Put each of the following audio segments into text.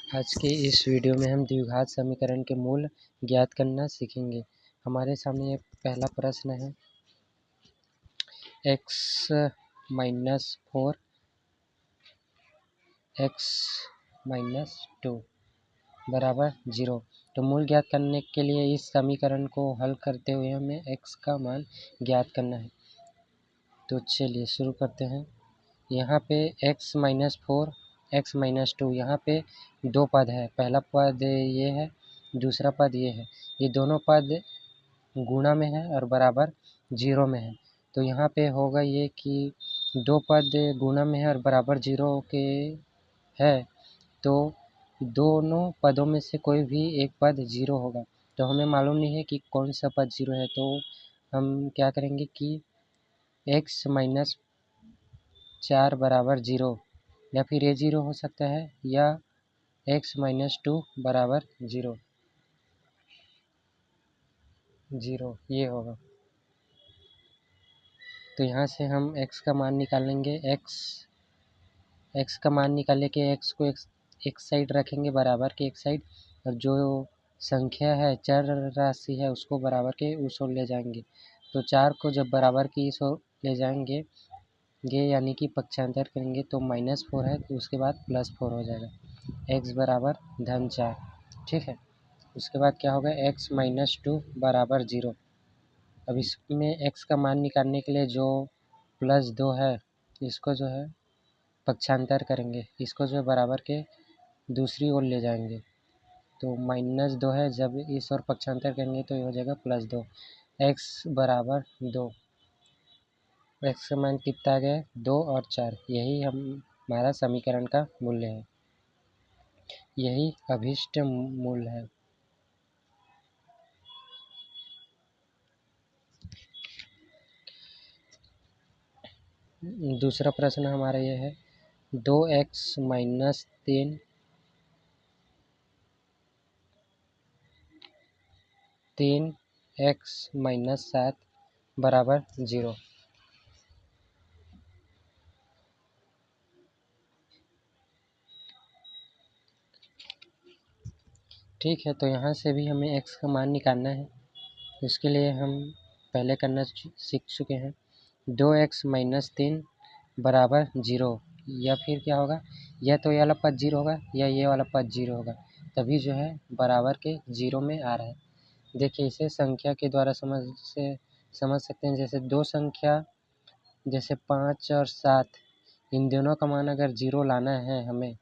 आज के इस वीडियो में हम द्विघात समीकरण के मूल ज्ञात करना सीखेंगे। हमारे सामने एक पहला प्रश्न है, x माइनस 4 x माइनस 2 बराबर 0। तो मूल ज्ञात करने के लिए इस समीकरण को हल करते हुए हमें x का मान ज्ञात करना है। तो चलिए शुरू करते हैं। यहाँ पे x माइनस 4 x माइनस 2, यहाँ पे दो पद है। पहला पद ये है, दूसरा पद ये है। ये दोनों पद गुणा में है और बराबर 0 में है। तो यहाँ पे होगा ये कि दो पद गुणा में है और बराबर 0 के है, तो दोनों पदों में से कोई भी एक पद 0 होगा। तो हमें मालूम नहीं है कि कौन सा पद 0 है, तो हम क्या करेंगे कि x माइनस 4 बराबर 0, या फिर ये 0 हो सकता है या x माइनस 2 बराबर 0 ये होगा। तो यहाँ से हम x का मान निकालेंगे। x का मान निकालने के x को एक साइड रखेंगे, बराबर के एक साइड, और जो संख्या है, चर राशि है, उसको बराबर के उस ओर ले जाएंगे। तो 4 को जब बराबर की इस ओर ले जाएंगे यानी कि पक्षांतर करेंगे, तो -4 है, तो उसके बाद +4 हो जाएगा। x बराबर -4, ठीक है। उसके बाद क्या होगा, x माइनस 2 बराबर 0। अब इसमें x का मान निकालने के लिए जो +2 है, इसको जो है पक्षांतर करेंगे, इसको जो है बराबर के दूसरी ओर ले जाएंगे। तो -2 है, जब इस ओर पक्षांतर करेंगे तो ये हो जाएगा +2। x बराबर 2, x का मान कितना आ गया, 2 और 4। यही हमारा समीकरण का मूल्य है, यही अभीष्ट मूल्य है। दूसरा प्रश्न हमारा ये है, 2x माइनस 3x माइनस 7 बराबर 0। ठीक है, तो यहाँ से भी हमें x का मान निकालना है। इसके लिए हम पहले करना सीख चुके हैं। 2x माइनस 3 बराबर 0, या फिर क्या होगा, या तो ये वाला पद 0 होगा या ये वाला पद 0 होगा, तभी जो है बराबर के 0 में आ रहा है। देखिए, इसे संख्या के द्वारा समझ सकते हैं। जैसे दो संख्या, जैसे 5 और 7, इन दोनों का मान अगर 0 लाना है हमें,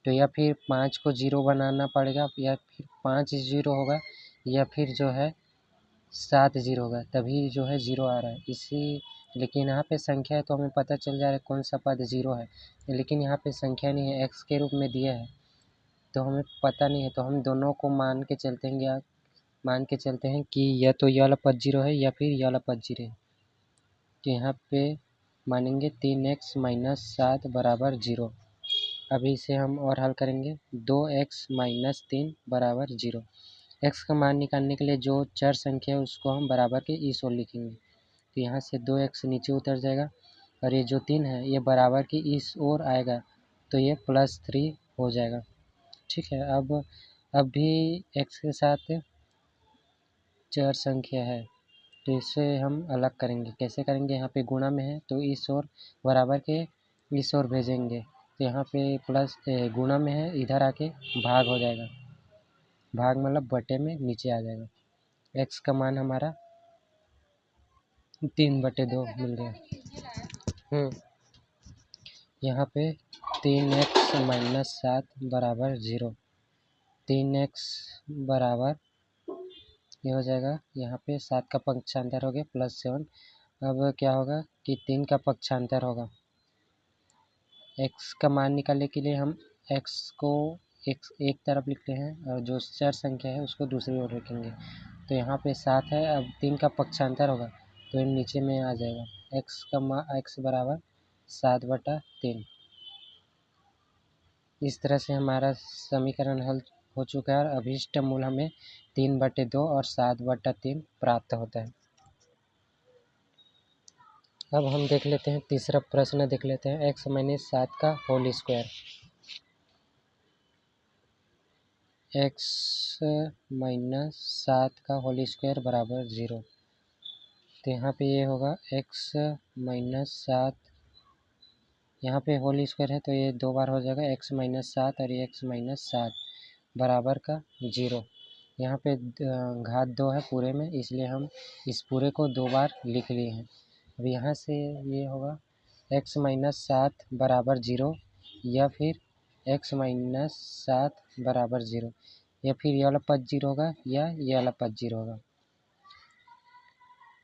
तो या फिर 5 को 0 बनाना पड़ेगा, या फिर 5 0 होगा, या फिर जो है 7 0 होगा, तभी जो है 0 आ रहा है। लेकिन यहाँ पे संख्या है तो हमें पता चल जा रहा है कौन सा पद 0 है, लेकिन यहाँ पे संख्या नहीं है, x के रूप में दिया है, तो हमें पता नहीं है। तो हम दोनों को मान के चलते हैं कि या तो ये वाला पद 0 है या फिर ये वाला पद 0 है। तो यहाँ पे मानेंगे 3x माइनस 7 बराबर 0। अभी इसे हम और हल करेंगे। 2x माइनस 3 बराबर 0। x का मान निकालने के लिए जो चर संख्या है उसको हम बराबर के इस ओर लिखेंगे। तो यहाँ से 2x नीचे उतर जाएगा, और ये जो 3 है ये बराबर की इस ओर आएगा, तो ये +3 हो जाएगा। ठीक है, अब भी x के साथ चर संख्या है, तो इसे हम अलग करेंगे। कैसे करेंगे, यहाँ पे गुणा में है तो इस ओर बराबर के इस ओर भेजेंगे। तो यहाँ पे गुणा में है, इधर आके भाग हो जाएगा। भाग मतलब बटे में नीचे आ जाएगा। x का मान हमारा 3/2 मिल गया। यहाँ पे 3x माइनस 7 बराबर 0। 3x बराबर ये हो जाएगा, यहाँ पे 7 का पक्षांतर हो गया +7। अब क्या होगा कि 3 का पक्षांतर होगा। x का मान निकालने के लिए हम x को एक तरफ लिखते हैं और जो चर संख्या है उसको दूसरी ओर रखेंगे। तो यहाँ पे 7 है, अब 3 का पक्षांतर होगा तो ये नीचे में आ जाएगा। x बराबर 7/3। इस तरह से हमारा समीकरण हल हो चुका है, और अभीष्ट मूल हमें 3/2 और 7/3 प्राप्त होता है। अब हम देख लेते हैं, तीसरा प्रश्न देख लेते हैं, x माइनस 7 का होल स्क्वायर। एक्स माइनस 7 का होल स्क्वायर बराबर 0। तो यहाँ पे ये होगा एक्स माइनस 7, यहाँ पे होल स्क्वायर है तो ये 2 बार हो जाएगा, एक्स माइनस 7 और ये एक्स माइनस 7 बराबर का 0। यहाँ पे घात 2 है पूरे में, इसलिए हम इस पूरे को 2 बार लिख लिए हैं। अब यहाँ से ये होगा एक्स माइनस 7 बराबर 0 या फिर एक्स माइनस 7 बराबर 0, या फिर ये वाला पद 0 होगा या ये वाला पद 0 होगा।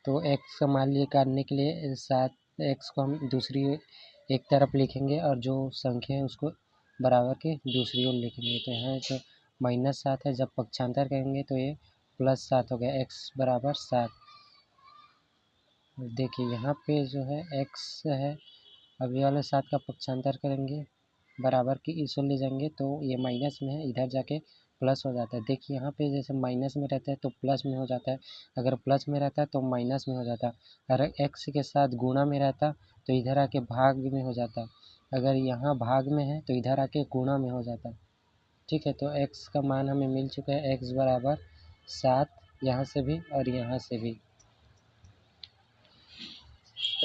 तो एक्स का मान निकालने के लिए 7 एक्स को हम दूसरी एक तरफ लिखेंगे और जो संख्या है उसको बराबर के दूसरी ओर लिखेंगे। तो यहाँ जो -7 है, जब पक्षांतर करेंगे तो ये +7 हो गया, एक्स बराबर 7। देखिए यहाँ पे जो है एक्स है, अब ये वाले 7 का पक्षांतर करेंगे, बराबर की इस ओर ले जाएंगे तो ये माइनस में है, इधर जाके प्लस हो जाता है। देखिए यहाँ पे जैसे माइनस में रहता है तो प्लस में हो जाता है, अगर प्लस में रहता है तो माइनस में हो जाता है। अगर एक्स के साथ गुणा में रहता तो इधर आके भाग में हो जाता, अगर यहाँ भाग में है तो इधर आके गुणा में हो जाता। ठीक है, तो एक्स का मान हमें मिल चुका है, एक्स बराबर 7 यहाँ से भी और यहाँ से भी।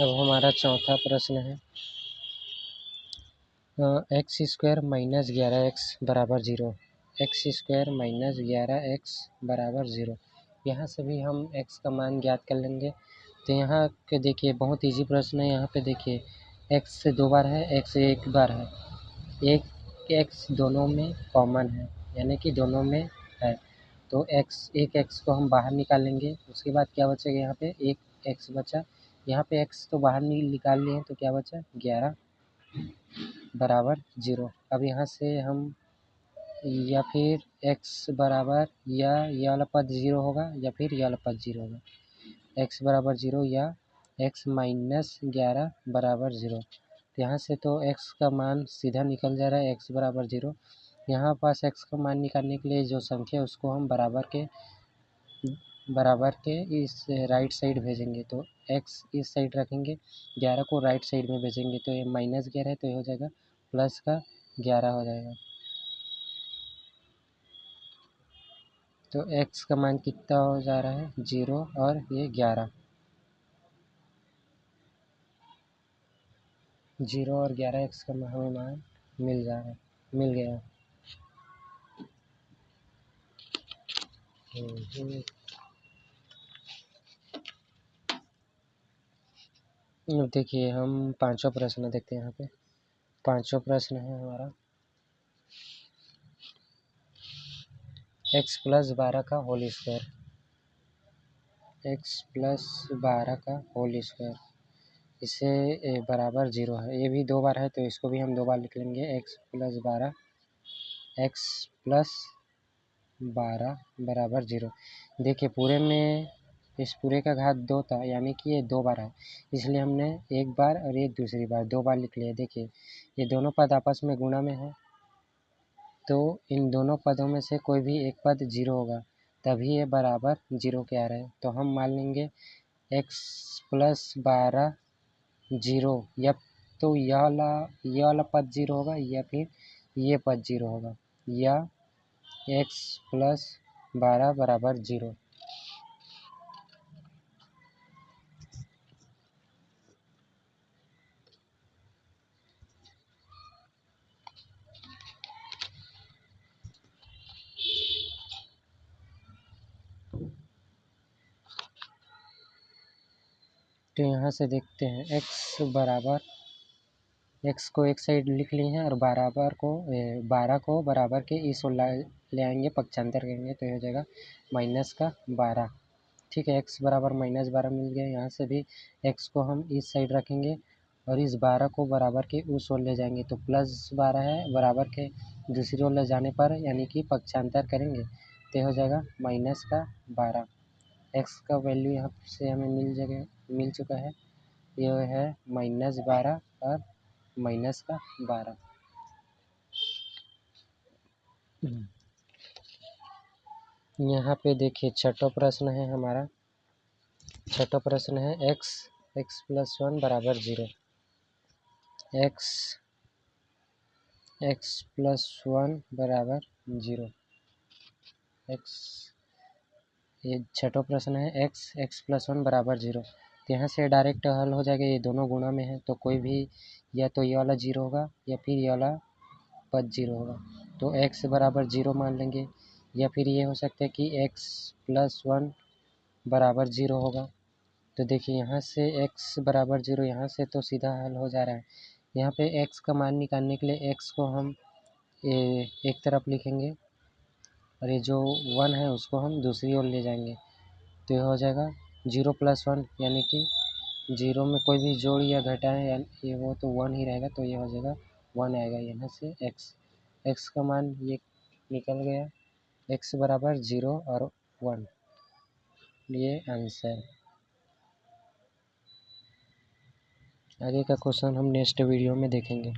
अब हमारा चौथा प्रश्न है एक्स स्क्वायर माइनस 11x बराबर 0। एक्स स्क्वायर माइनस 11x बराबर 0, यहाँ से भी हम x का मान ज्ञात कर लेंगे। तो यहाँ के देखिए बहुत इजी प्रश्न है। यहाँ पे देखिए x से 2 बार है, x से 1 बार है, एक x दोनों में कॉमन है, यानी कि दोनों में है। तो एक x को हम बाहर निकालेंगे, उसके बाद क्या बचेगा, यहाँ पे एक x बचा, यहाँ पे x तो बाहर निकाल लिए हैं तो क्या बचा 11 बराबर 0। अब यहाँ से हम या फिर x बराबर या ये वाला पद 0 होगा या फिर ये वाला पद 0 होगा, x बराबर 0 या x माइनस 11 बराबर 0। यहाँ से तो x का मान सीधा निकल जा रहा है, x बराबर 0। यहाँ पास x का मान निकालने के लिए जो संख्या है उसको हम बराबर के इस राइट साइड भेजेंगे, तो x इस साइड रखेंगे, 11 को राइट साइड में भेजेंगे, तो ये -11 है तो ये हो जाएगा प्लस का 11 हो जाएगा। तो x का मान कितना हो जा रहा है 0 और ये 11, 0 और 11 x का हमें मान मिल गया। देखिए हम पांचवा प्रश्न देखते हैं। यहाँ पे पांचवा प्रश्न है हमारा x प्लस 12 का होल स्क्वायर, x प्लस 12 का होल स्क्वायर, इसे बराबर 0 है। ये भी 2 बार है तो इसको भी हम 2 बार लिख लेंगे, x प्लस 12 बराबर 0। देखिए पूरे में इस पूरे का घात 2 था, यानी कि ये 2 बार है, इसलिए हमने एक बार और एक दूसरी बार 2 बार लिख लिया। देखिए ये दोनों पद आपस में गुणा में है, तो इन दोनों पदों में से कोई भी एक पद 0 होगा, तभी ये बराबर 0 के आ रहे हैं। तो हम मान लेंगे x प्लस 12 0, या तो ये वाला पद 0 होगा या फिर ये पद 0 होगा, या x प्लस 12 बराबर 0। तो यहाँ से देखते हैं x को एक साइड लिख लिए हैं और 12 को बराबर के इस ओर ले आएंगे, पक्षांतर करेंगे तो हो जाएगा -12। ठीक है, x बराबर -12 मिल गया। यहाँ से भी x को हम इस साइड रखेंगे और इस 12 को बराबर के उस ओर ले जाएंगे, तो +12 है, बराबर के दूसरी ओर ले जाने पर यानी कि पक्षांतर करेंगे तो हो जाएगा -12। x का वैल्यू यहाँ से हमें मिल चुका है, यह है -12 और -12। यहाँ पे देखिए छठा प्रश्न है हमारा, छठा प्रश्न है x प्लस 1 बराबर 0। x प्लस 1 बराबर 0। एक्स, ये छठा प्रश्न है x प्लस 1 बराबर 0। तो यहाँ से डायरेक्ट हल हो जाएगा, ये दोनों गुणा में है तो कोई भी या तो ये वाला 0 होगा या फिर ये वाला पद 0 होगा। तो x बराबर 0 मान लेंगे, या फिर ये हो सकता है कि x प्लस 1 बराबर 0 होगा। तो देखिए यहाँ से x बराबर 0, यहाँ से तो सीधा हल हो जा रहा है। यहाँ पे x का मान निकालने के लिए x को हम एक तरफ लिखेंगे और ये जो 1 है उसको हम दूसरी ओर ले जाएंगे। तो ये हो जाएगा 0 प्लस 1, यानी कि 0 में कोई भी जोड़ या घटाएं या ये वो तो 1 ही रहेगा, तो ये हो जाएगा 1 आएगा यहाँ से x का मान ये निकल गया, x बराबर 0 और 1, ये आंसर। आगे का क्वेश्चन हम नेक्स्ट वीडियो में देखेंगे।